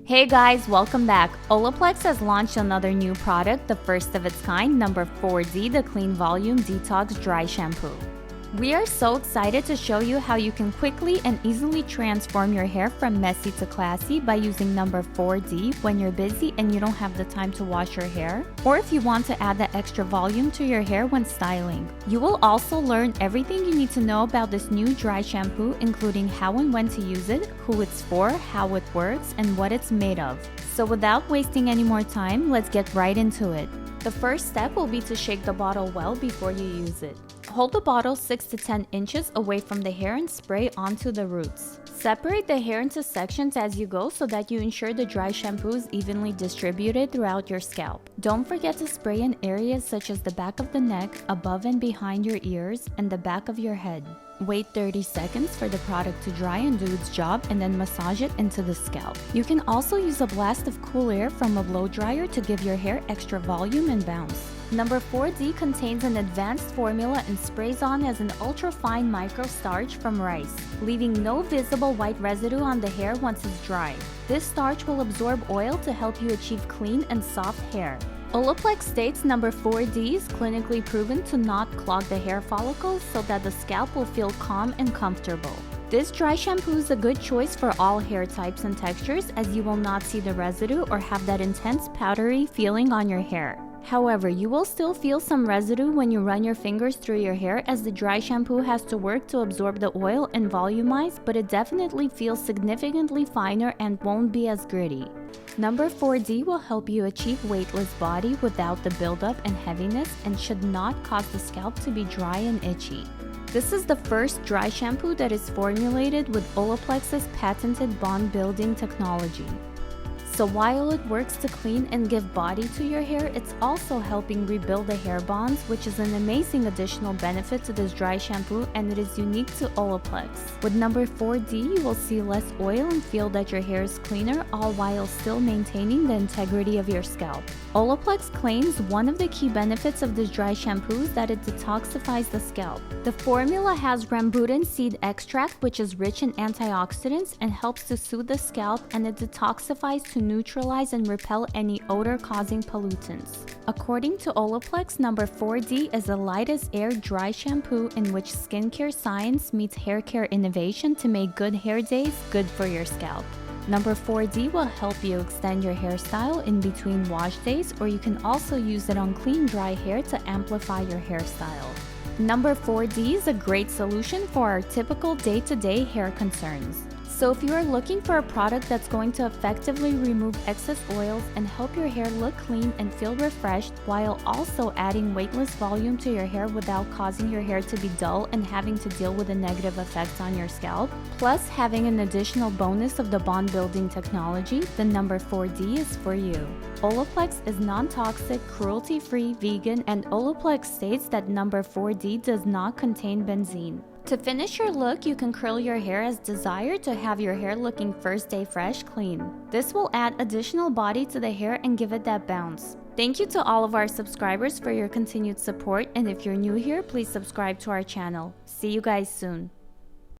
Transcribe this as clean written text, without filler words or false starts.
Hey guys, welcome back. OLAPLEX has launched another new product, the first of its kind, number 4D, the Clean Volume Detox Dry Shampoo. We are so excited to show you how you can quickly and easily transform your hair from messy to classy by using number 4D when you're busy and you don't have the time to wash your hair, or if you want to add that extra volume to your hair when styling. You will also learn everything you need to know about this new dry shampoo, including how and when to use it, who it's for, how it works, and what it's made of. So without wasting any more time, let's get right into it. The first step will be to shake the bottle well before you use it. Hold the bottle 6 to 10 inches away from the hair and spray onto the roots. Separate the hair into sections as you go so that you ensure the dry shampoo is evenly distributed throughout your scalp. Don't forget to spray in areas such as the back of the neck, above and behind your ears, and the back of your head. Wait 30 seconds for the product to dry and do its job, and then massage it into the scalp. You can also use a blast of cool air from a blow dryer to give your hair extra volume and bounce. Number 4D contains an advanced formula and sprays on as an ultra-fine micro-starch from rice, leaving no visible white residue on the hair once it's dry. This starch will absorb oil to help you achieve clean and soft hair. OLAPLEX states number 4D is clinically proven to not clog the hair follicles so that the scalp will feel calm and comfortable. This dry shampoo is a good choice for all hair types and textures, as you will not see the residue or have that intense powdery feeling on your hair. However, you will still feel some residue when you run your fingers through your hair, as the dry shampoo has to work to absorb the oil and volumize, but it definitely feels significantly finer and won't be as gritty. Number 4D will help you achieve weightless body without the buildup and heaviness, and should not cause the scalp to be dry and itchy. This is the first dry shampoo that is formulated with OLAPLEX's patented bond-building technology. So while it works to clean and give body to your hair, it's also helping rebuild the hair bonds, which is an amazing additional benefit to this dry shampoo, and it is unique to OLAPLEX. With number 4D, you will see less oil and feel that your hair is cleaner, all while still maintaining the integrity of your scalp. OLAPLEX claims one of the key benefits of this dry shampoo is that it detoxifies the scalp. The formula has rambutan seed extract, which is rich in antioxidants and helps to soothe the scalp, and it detoxifies to neutralize and repel any odor-causing pollutants. According to OLAPLEX, number 4D is the lightest air dry shampoo in which skincare science meets hair care innovation to make good hair days good for your scalp. Number 4D will help you extend your hairstyle in between wash days, or you can also use it on clean, dry hair to amplify your hairstyle. Number 4D is a great solution for our typical day-to-day hair concerns. So if you are looking for a product that's going to effectively remove excess oils and help your hair look clean and feel refreshed, while also adding weightless volume to your hair without causing your hair to be dull and having to deal with the negative effects on your scalp, plus having an additional bonus of the bond-building technology, the number 4D is for you. OLAPLEX is non-toxic, cruelty-free, vegan, and OLAPLEX states that number 4D does not contain benzene. To finish your look, you can curl your hair as desired to have your hair looking first day fresh, clean. This will add additional body to the hair and give it that bounce. Thank you to all of our subscribers for your continued support, and if you're new here, please subscribe to our channel. See you guys soon.